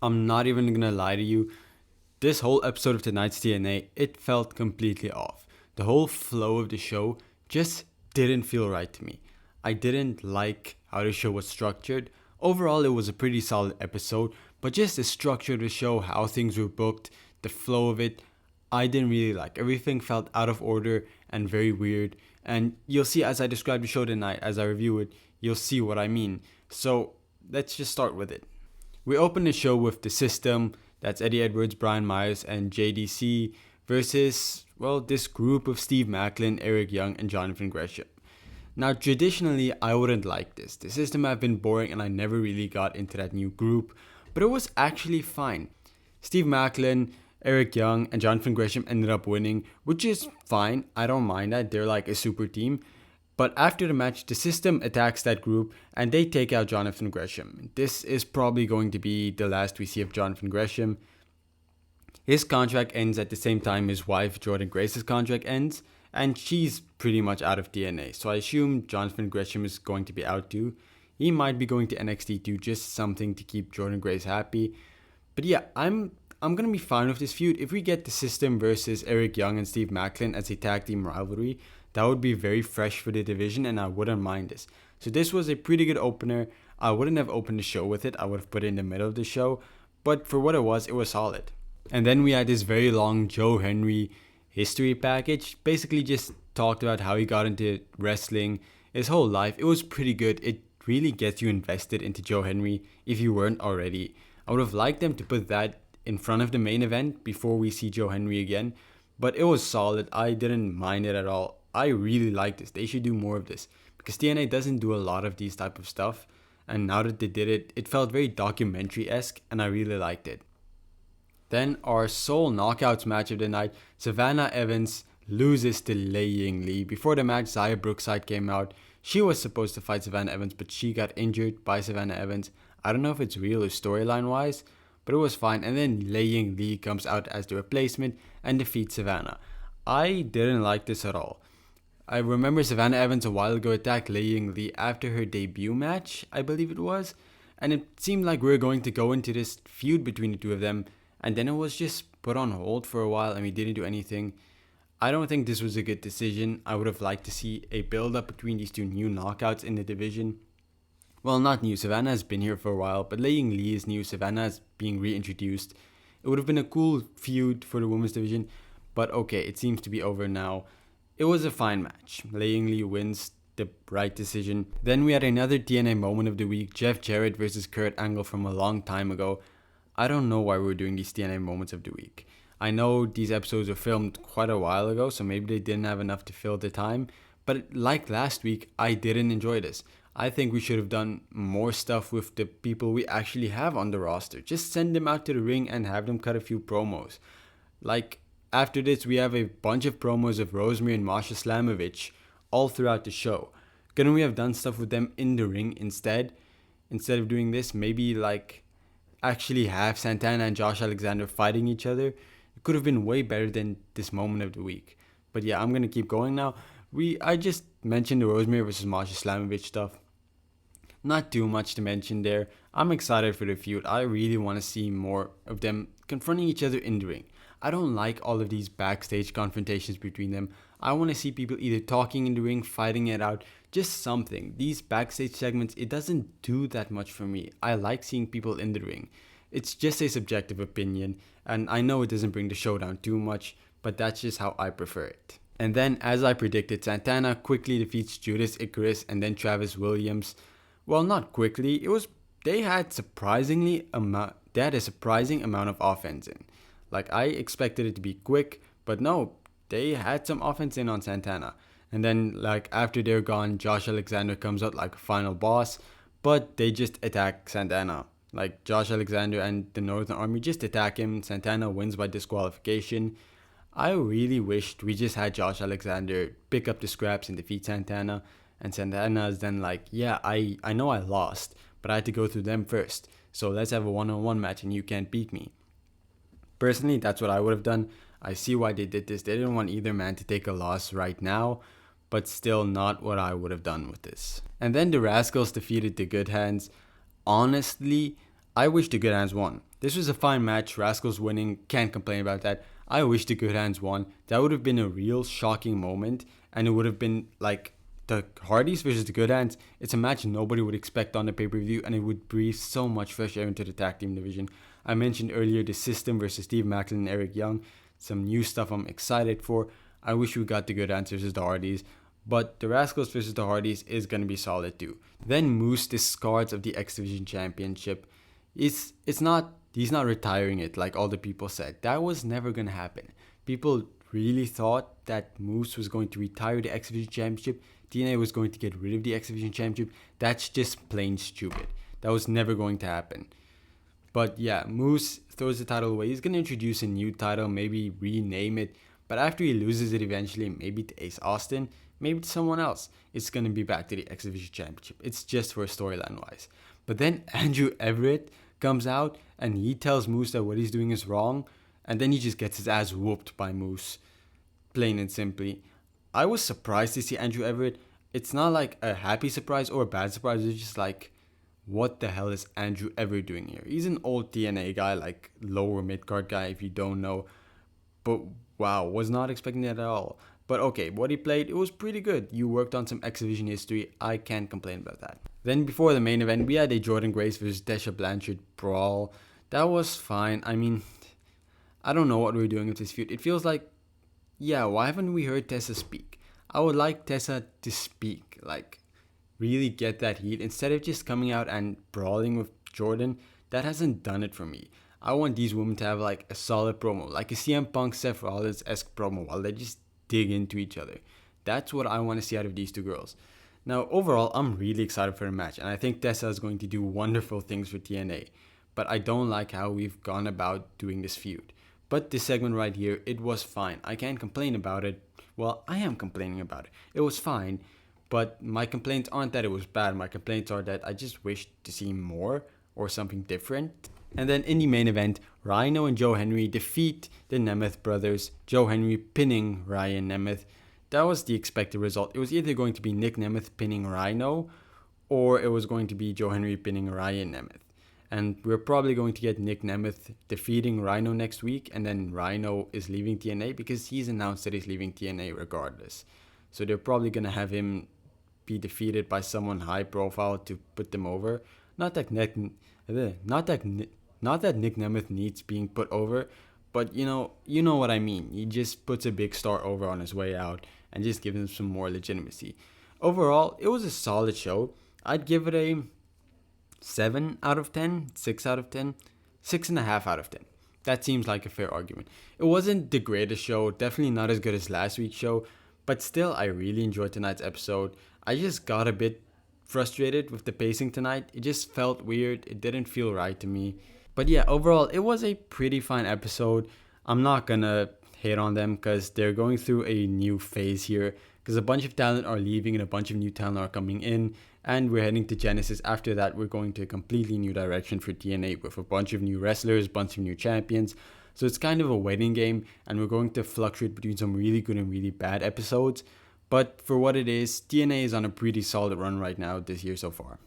I'm not even gonna lie to you. This whole episode of tonight's TNA, it felt completely off. The whole flow of the show just didn't feel right to me. I didn't like how the show was structured. Overall, it was a pretty solid episode, but just the structure of the show, how things were booked, the flow of it, I didn't really like. Everything felt out of order and very weird. And you'll see as I describe the show tonight, as I review it, you'll see what I mean. So let's just start with it. We open the show with The System, that's Eddie Edwards, Brian Myers, and JDC, versus, well, this group of Steve Macklin, Eric Young, and Jonathan Gresham. Now, traditionally, I wouldn't like this. The System have been boring and I never really got into that new group, but it was actually fine. Steve Macklin, Eric Young, and Jonathan Gresham ended up winning, which is fine. I don't mind that. They're like a super team. But after the match, the System attacks that group and they take out Jonathan Gresham. This is probably going to be the last we see of Jonathan Gresham. His contract ends at the same time his wife, Jordan Grace's contract ends, and she's pretty much out of TNA. So I assume Jonathan Gresham is going to be out too. He might be going to NXT too, just something to keep Jordan Grace happy. But yeah, I'm gonna be fine with this feud. If we get the System versus Eric Young and Steve Macklin as a tag team rivalry, that would be very fresh for the division and I wouldn't mind this. So this was a pretty good opener. I wouldn't have opened the show with it. I would have put it in the middle of the show. But for what it was solid. And then we had this very long Joe Henry history package. Basically just talked about how he got into wrestling, his whole life. It was pretty good. It really gets you invested into Joe Henry if you weren't already. I would have liked them to put that in front of the main event before we see Joe Henry again. But it was solid. I didn't mind it at all. I really like this. They should do more of this because TNA doesn't do a lot of these type of stuff. And now that they did it, it felt very documentary-esque and I really liked it. Then our sole knockouts match of the night, Savannah Evans loses to Lei Ying Lee. Before the match, Zaya Brookside came out. She was supposed to fight Savannah Evans, but she got injured by Savannah Evans. I don't know if it's real or storyline-wise, but it was fine. And then Lei Ying Lee comes out as the replacement and defeats Savannah. I didn't like this at all. I remember Savannah Evans a while ago attacked Lei Ying Lee after her debut match, I believe it was. And it seemed like we were going to go into this feud between the two of them. And then it was just put on hold for a while and we didn't do anything. I don't think this was a good decision. I would have liked to see a build-up between these two new knockouts in the division. Well, not new. Savannah has been here for a while, but Lei Ying Lee is new. Savannah is being reintroduced. It would have been a cool feud for the women's division. But okay, it seems to be over now. It was a fine match. Lei Ying Lee wins, the right decision. Then we had another TNA moment of the week, Jeff Jarrett versus Kurt Angle from a long time ago. I don't know why we're doing these TNA moments of the week. I know these episodes were filmed quite a while ago, so maybe they didn't have enough to fill the time. But like last week, I didn't enjoy this. I think we should have done more stuff with the people we actually have on the roster. Just send them out to the ring and have them cut a few promos. Like, after this, we have a bunch of promos of Rosemary and Masha Slamovich all throughout the show. Couldn't we have done stuff with them in the ring instead? Instead of doing this, maybe like actually have Santana and Josh Alexander fighting each other. It could have been way better than this moment of the week. But yeah, I'm gonna keep going now. I just mentioned the Rosemary versus Masha Slamovich stuff. Not too much to mention there. I'm excited for the feud. I really want to see more of them confronting each other in the ring. I don't like all of these backstage confrontations between them. I want to see people either talking in the ring, fighting it out, just something. These backstage segments, it doesn't do that much for me. I like seeing people in the ring. It's just a subjective opinion, and I know it doesn't bring the show down too much, but that's just how I prefer it. And then, as I predicted, Santana quickly defeats Judas Icarus and then Travis Williams. Well, not quickly. They had a surprising amount of offense in. Like, I expected it to be quick, but no, they had some offense in on Santana. And then, like, after they're gone, Josh Alexander comes out like a final boss, but they just attack Santana. Like, Josh Alexander and the Northern Army just attack him. Santana wins by disqualification. I really wished we just had Josh Alexander pick up the scraps and defeat Santana. And Santana's then like, yeah, I know I lost, but I had to go through them first. So let's have a one-on-one match and you can't beat me. Personally, that's what I would have done. I see why they did this. They didn't want either man to take a loss right now, but still not what I would have done with this. And then the Rascals defeated the Good Hands. Honestly, I wish the Good Hands won. This was a fine match. Rascals winning, can't complain about that. I wish the Good Hands won. That would have been a real shocking moment, and it would have been like the Hardys versus the Good Hands. It's a match nobody would expect on the pay-per-view, and it would breathe so much fresh air into the tag team division. I mentioned earlier the System versus Steve Macklin and Eric Young. Some new stuff I'm excited for. I wish we got the Good Hands versus the Hardys, but the Rascals versus the Hardys is going to be solid too. Then Moose discards of the X Division Championship. He's not retiring it like all the people said. That was never going to happen. People really thought that Moose was going to retire the X Division Championship. TNA was going to get rid of the X Division Championship. That's just plain stupid. That was never going to happen. But yeah, Moose throws the title away. He's going to introduce a new title, maybe rename it. But after he loses it eventually, maybe to Ace Austin, maybe to someone else, it's going to be back to the X Division Championship. It's just for storyline wise. But then Andrew Everett comes out and he tells Moose that what he's doing is wrong. And then he just gets his ass whooped by Moose. Plain and simply. I was surprised to see Andrew Everett. It's not like a happy surprise or a bad surprise. It's just like, what the hell is Andrew Everett doing here? He's an old TNA guy, like lower mid-card guy if you don't know. But wow, was not expecting that at all. But okay, what he played, it was pretty good. You worked on some X Division history. I can't complain about that. Then before the main event, we had a Jordan Grace versus Tesha Blanchard brawl. That was fine. I mean, I don't know what we're doing with this feud. It feels like, yeah, why haven't we heard Tessa speak? I would like Tessa to speak, like really get that heat instead of just coming out and brawling with Jordan. That hasn't done it for me. I want these women to have like a solid promo, like a CM Punk Seth Rollins-esque promo while they just dig into each other. That's what I want to see out of these two girls. Now, overall, I'm really excited for the match, and I think Tessa is going to do wonderful things for TNA. But I don't like how we've gone about doing this feud. But this segment right here, it was fine. I can't complain about it. Well, I am complaining about it. It was fine, but my complaints aren't that it was bad. My complaints are that I just wished to see more or something different. And then in the main event, Rhino and Joe Henry defeat the Nemeth brothers. Joe Henry pinning Ryan Nemeth. That was the expected result. It was either going to be Nick Nemeth pinning Rhino, or it was going to be Joe Henry pinning Ryan Nemeth. And we're probably going to get Nick Nemeth defeating Rhino next week, and then Rhino is leaving TNA because he's announced that he's leaving TNA regardless. So they're probably going to have him be defeated by someone high profile to put them over. Not that Nick Nemeth needs being put over, but you know what I mean. He just puts a big star over on his way out and just gives him some more legitimacy. Overall, it was a solid show. I'd give it a 7 out of 10, 6 out of 10, 6.5 out of 10. That seems like a fair argument. It wasn't the greatest show, definitely not as good as last week's show, but still, I really enjoyed tonight's episode. I just got a bit frustrated with the pacing tonight. It just felt weird. It didn't feel right to me. But yeah, overall, it was a pretty fine episode. I'm not gonna hate on them because they're going through a new phase here, because a bunch of talent are leaving and a bunch of new talent are coming in, and we're heading to Genesis. After that, we're going to a completely new direction for TNA with a bunch of new wrestlers, bunch of new champions. So it's kind of a waiting game, and we're going to fluctuate between some really good and really bad episodes. But for what it is, TNA is on a pretty solid run right now this year so far.